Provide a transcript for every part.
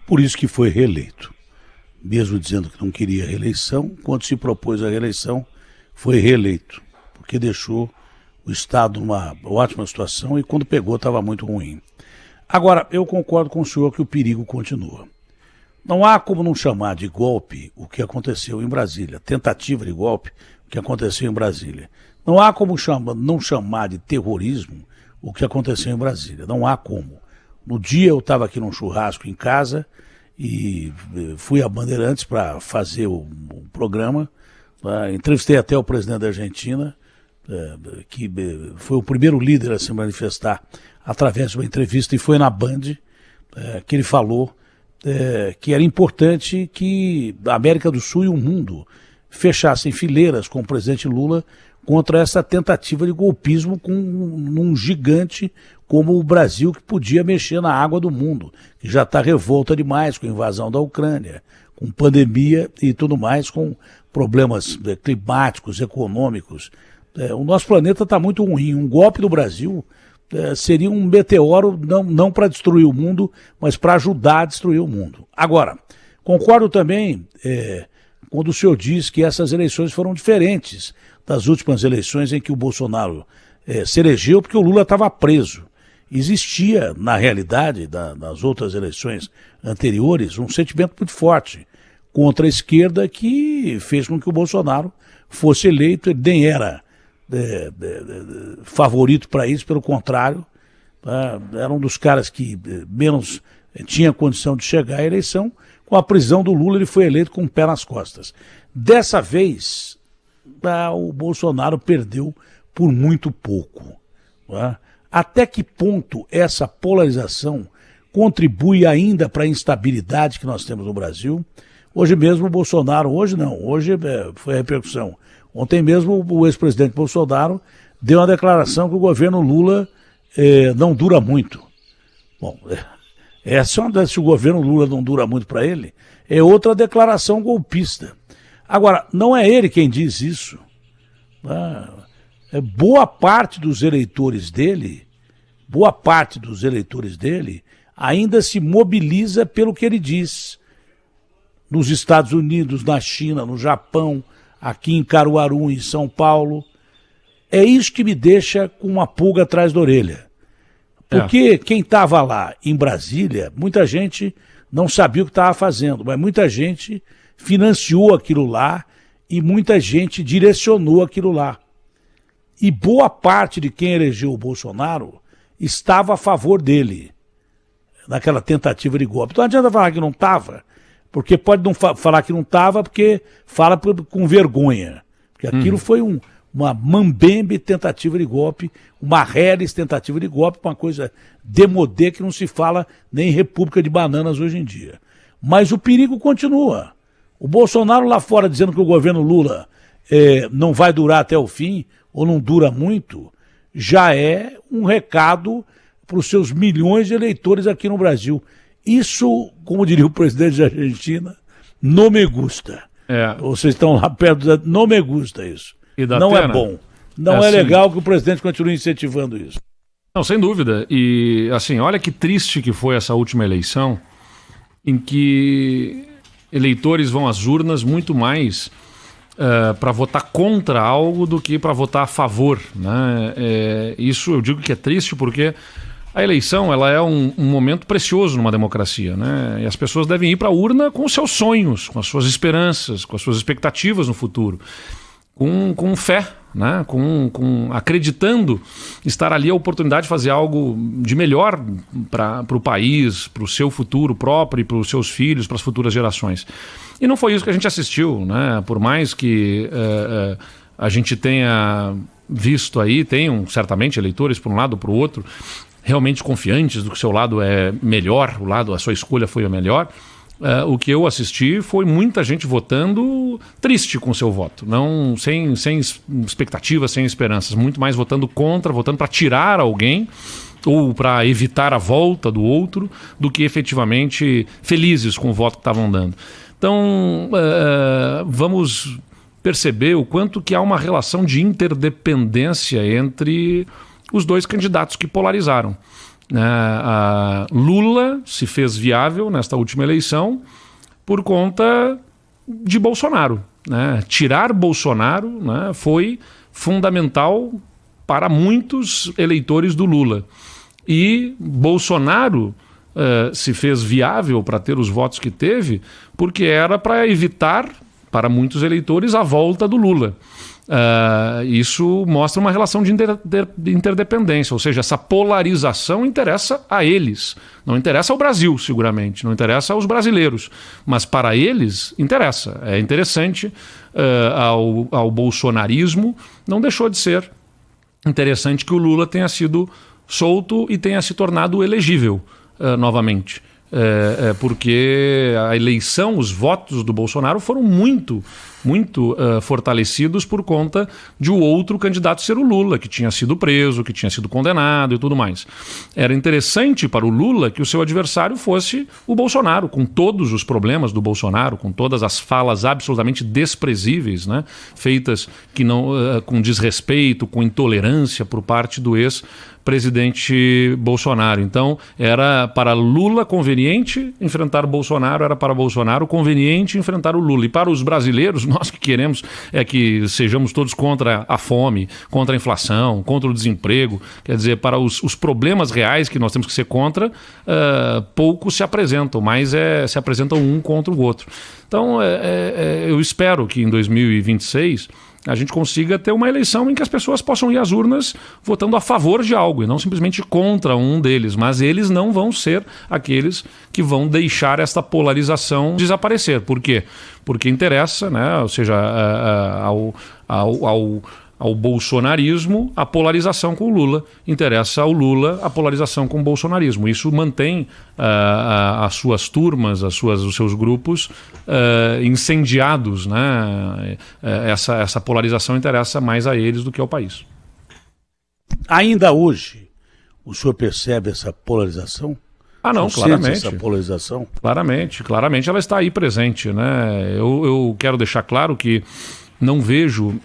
por isso que foi reeleito. Mesmo dizendo que não queria reeleição, quando se propôs a reeleição, foi reeleito, porque deixou o Estado numa ótima situação e quando pegou estava muito ruim. Agora, eu concordo com o senhor que o perigo continua. Não há como não chamar de golpe o que aconteceu em Brasília, tentativa de golpe, o que aconteceu em Brasília. Não há como não chamar de terrorismo o que aconteceu em Brasília, não há como. No dia eu estava aqui num churrasco em casa e fui a Bandeirantes para fazer o programa, entrevistei até o presidente da Argentina, que foi o primeiro líder a se manifestar através de uma entrevista, e foi na Band que ele falou que era importante que a América do Sul e o mundo fechassem fileiras com o presidente Lula contra essa tentativa de golpismo com um gigante como o Brasil, que podia mexer na água do mundo, que já está revolta demais com a invasão da Ucrânia, com pandemia e tudo mais, com problemas climáticos, econômicos. O nosso planeta está muito ruim. Um golpe do Brasil seria um meteoro não para destruir o mundo, mas para ajudar a destruir o mundo. Agora, concordo também quando o senhor diz que essas eleições foram diferentes das últimas eleições em que o Bolsonaro se elegeu, porque o Lula estava preso. Existia, na realidade, nas outras eleições anteriores, um sentimento muito forte contra a esquerda que fez com que o Bolsonaro fosse eleito. Ele nem era favorito para isso, pelo contrário, era um dos caras que menos tinha condição de chegar à eleição. Com a prisão do Lula, ele foi eleito com o pé nas costas. Dessa vez, o Bolsonaro perdeu por muito pouco. Até que ponto essa polarização contribui ainda para a instabilidade que nós temos no Brasil? Hoje mesmo o Bolsonaro, hoje foi a repercussão. Ontem mesmo o ex-presidente Bolsonaro deu uma declaração que o governo Lula não dura muito. Bom, se o governo Lula não dura muito para ele, é outra declaração golpista. Agora, não é ele quem diz isso. Boa parte dos eleitores dele ainda se mobiliza pelo que ele diz. Nos Estados Unidos, na China, no Japão, aqui em Caruaru, em São Paulo. É isso que me deixa com uma pulga atrás da orelha. Porque quem estava lá em Brasília, muita gente não sabia o que estava fazendo, mas muita gente financiou aquilo lá e muita gente direcionou aquilo lá. E boa parte de quem elegeu o Bolsonaro estava a favor dele, naquela tentativa de golpe. Então não adianta falar que não estava, porque pode não falar que não estava, porque fala com vergonha. Porque aquilo foi uma mambembe tentativa de golpe, uma reles tentativa de golpe, uma coisa demodê que não se fala nem em República de Bananas hoje em dia. Mas o perigo continua. O Bolsonaro lá fora dizendo que o governo Lula não vai durar até o fim, ou não dura muito, já é um recado para os seus milhões de eleitores aqui no Brasil. Isso, como diria o presidente da Argentina, não me gusta. Vocês estão lá perto, não me gusta isso. Não é bom. Não é legal que o presidente continue incentivando isso. Não, sem dúvida. E, assim, olha que triste que foi essa última eleição, em que eleitores vão às urnas muito mais para votar contra algo do que para votar a favor, né? Isso eu digo que é triste porque a eleição ela é um momento precioso numa democracia, né? E as pessoas devem ir para a urna com os seus sonhos, com as suas esperanças, com as suas expectativas no futuro, com fé, né? Com acreditando estar ali a oportunidade de fazer algo de melhor para o país, para o seu futuro próprio e para os seus filhos, para as futuras gerações. E não foi isso que a gente assistiu, né? Por mais que a gente tenha visto aí, tenham certamente eleitores por um lado ou por outro, realmente confiantes do que o seu lado é melhor, a sua escolha foi a melhor. O que eu assisti foi muita gente votando triste com o seu voto, não sem expectativas, sem esperanças, muito mais votando contra, votando para tirar alguém ou para evitar a volta do outro, do que efetivamente felizes com o voto que estavam dando. Então, vamos perceber o quanto que há uma relação de interdependência entre os dois candidatos que polarizaram. Lula se fez viável nesta última eleição por conta de Bolsonaro. Né? Tirar Bolsonaro, né, foi fundamental para muitos eleitores do Lula. E Bolsonaro se fez viável para ter os votos que teve porque era para evitar, para muitos eleitores, a volta do Lula. Isso mostra uma relação de interdependência, ou seja, essa polarização interessa a eles, não interessa ao Brasil seguramente, não interessa aos brasileiros, mas para eles interessa, é interessante. Ao bolsonarismo não deixou de ser interessante que o Lula tenha sido solto e tenha se tornado elegível novamente. Porque a eleição, os votos do Bolsonaro foram muito fortalecidos por conta de o outro candidato ser o Lula, que tinha sido preso, que tinha sido condenado e tudo mais. Era interessante para o Lula que o seu adversário fosse o Bolsonaro, com todos os problemas do Bolsonaro, com todas as falas absolutamente desprezíveis, né, feitas que não, com desrespeito, com intolerância por parte do ex-presidente Bolsonaro. Então, era para Lula conveniente enfrentar o Bolsonaro, era para Bolsonaro conveniente enfrentar o Lula. E para os brasileiros, nós que queremos é que sejamos todos contra a fome, contra a inflação, contra o desemprego. Quer dizer, para os problemas reais que nós temos que ser contra, poucos se apresentam, mas se apresentam um contra o outro. Então, eu espero que em 2026... a gente consiga ter uma eleição em que as pessoas possam ir às urnas votando a favor de algo e não simplesmente contra um deles, mas eles não vão ser aqueles que vão deixar esta polarização desaparecer. Por quê? Porque interessa, né? Ou seja, ao bolsonarismo a polarização com o Lula, interessa ao Lula a polarização com o bolsonarismo. Isso mantém as suas turmas, os seus grupos incendiados, né? Essa polarização interessa mais a eles do que ao país. Ainda hoje, o senhor percebe essa polarização? Não, claramente. Essa polarização? Claramente ela está aí presente, né? Eu quero deixar claro que não vejo...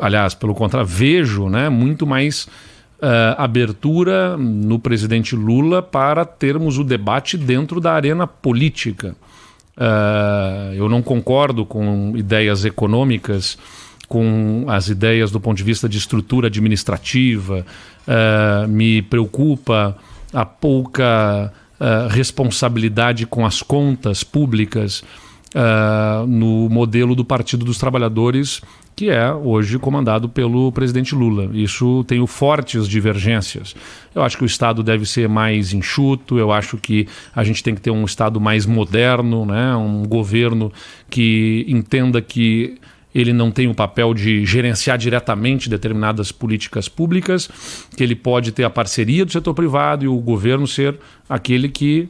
aliás, pelo contrário, vejo, né, muito mais abertura no presidente Lula para termos o debate dentro da arena política. Eu não concordo com ideias econômicas, com as ideias do ponto de vista de estrutura administrativa. Me preocupa a pouca responsabilidade com as contas públicas no modelo do Partido dos Trabalhadores, que é hoje comandado pelo presidente Lula. Isso tem fortes divergências. Eu acho que o Estado deve ser mais enxuto, eu acho que a gente tem que ter um Estado mais moderno, né? Um governo que entenda que ele não tem o papel de gerenciar diretamente determinadas políticas públicas, que ele pode ter a parceria do setor privado e o governo ser aquele que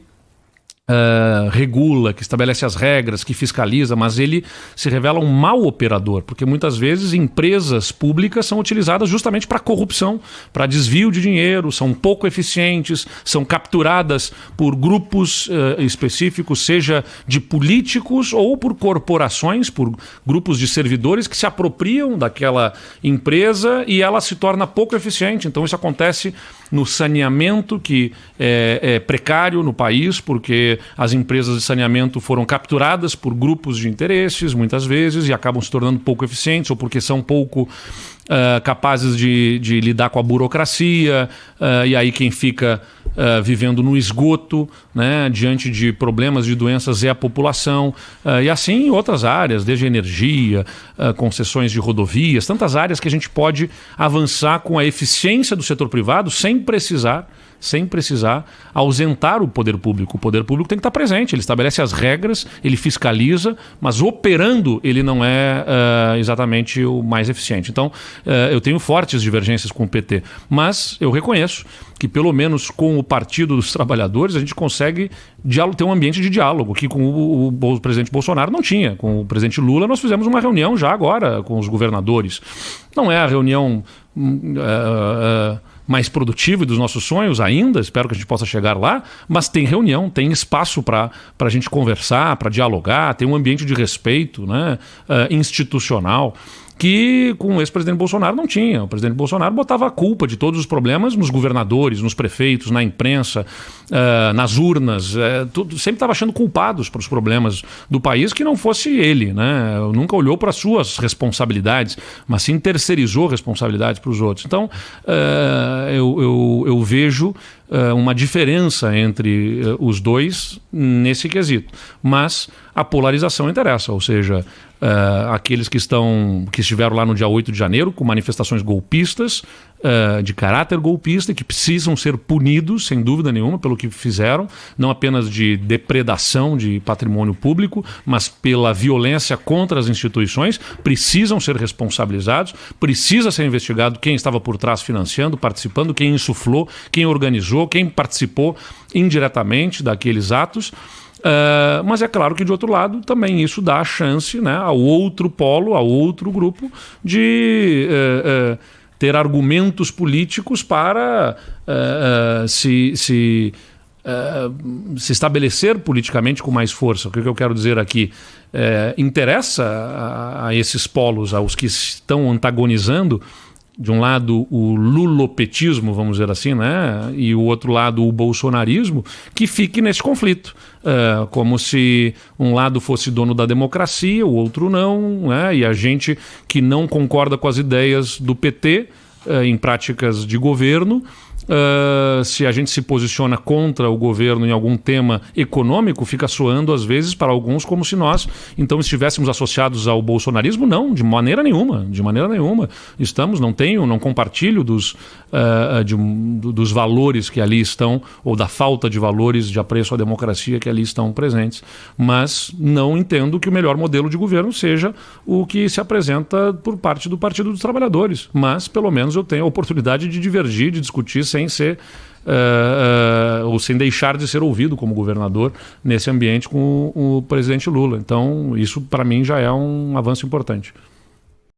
regula, que estabelece as regras, que fiscaliza, mas ele se revela um mau operador, porque muitas vezes empresas públicas são utilizadas justamente para corrupção, para desvio de dinheiro, são pouco eficientes, são capturadas por grupos específicos, seja de políticos ou por corporações, por grupos de servidores que se apropriam daquela empresa e ela se torna pouco eficiente. Então isso acontece no saneamento, que é precário no país, porque as empresas de saneamento foram capturadas por grupos de interesses, muitas vezes, e acabam se tornando pouco eficientes, ou porque são pouco capazes de lidar com a burocracia, e aí quem fica vivendo no esgoto, né, diante de problemas de doenças é a população, e assim em outras áreas, desde energia, concessões de rodovias, tantas áreas que a gente pode avançar com a eficiência do setor privado sem precisar ausentar o poder público. O poder público tem que estar presente, ele estabelece as regras, ele fiscaliza, mas operando ele não é exatamente o mais eficiente. Então, eu tenho fortes divergências com o PT, mas eu reconheço que pelo menos com o Partido dos Trabalhadores a gente consegue ter um ambiente de diálogo, que com o presidente Bolsonaro não tinha. Com o presidente Lula nós fizemos uma reunião já agora com os governadores. Não é a reunião mais produtivo e dos nossos sonhos ainda, espero que a gente possa chegar lá, mas tem reunião, tem espaço para a gente conversar, para dialogar, tem um ambiente de respeito, né, institucional. que com o ex-presidente Bolsonaro não tinha. O presidente Bolsonaro botava a culpa de todos os problemas nos governadores, nos prefeitos, na imprensa, nas urnas, sempre estava achando culpados para os problemas do país que não fosse ele, né? Nunca olhou para as suas responsabilidades, mas sim terceirizou responsabilidades para os outros. Então, eu vejo uma diferença entre os dois nesse quesito. Mas a polarização interessa, ou seja, aqueles que estiveram lá no dia 8 de janeiro com manifestações golpistas, de caráter golpista, que precisam ser punidos, sem dúvida nenhuma, pelo que fizeram, não apenas de depredação de patrimônio público, mas pela violência contra as instituições, precisam ser responsabilizados, precisa ser investigado quem estava por trás financiando, participando, quem insuflou, quem organizou, quem participou indiretamente daqueles atos. Mas é claro que, de outro lado, também isso dá a chance, né, ao outro polo, ao outro grupo, de ter argumentos políticos para se estabelecer politicamente com mais força. O que eu quero dizer aqui? Interessa a esses polos, aos que estão antagonizando, de um lado o lulopetismo, vamos dizer assim, né? E o outro lado o bolsonarismo, que fique nesse conflito. Como se um lado fosse dono da democracia, o outro não, né? E a gente que não concorda com as ideias do PT em práticas de governo, se a gente se posiciona contra o governo em algum tema econômico, fica soando às vezes para alguns como se nós então estivéssemos associados ao bolsonarismo. Não, de maneira nenhuma, não compartilho dos valores que ali estão, ou da falta de valores de apreço à democracia que ali estão presentes, mas não entendo que o melhor modelo de governo seja o que se apresenta por parte do Partido dos Trabalhadores, mas pelo menos eu tenho a oportunidade de divergir, de discutir sem ser ou sem deixar de ser ouvido como governador nesse ambiente com o presidente Lula. Então isso para mim já é um avanço importante.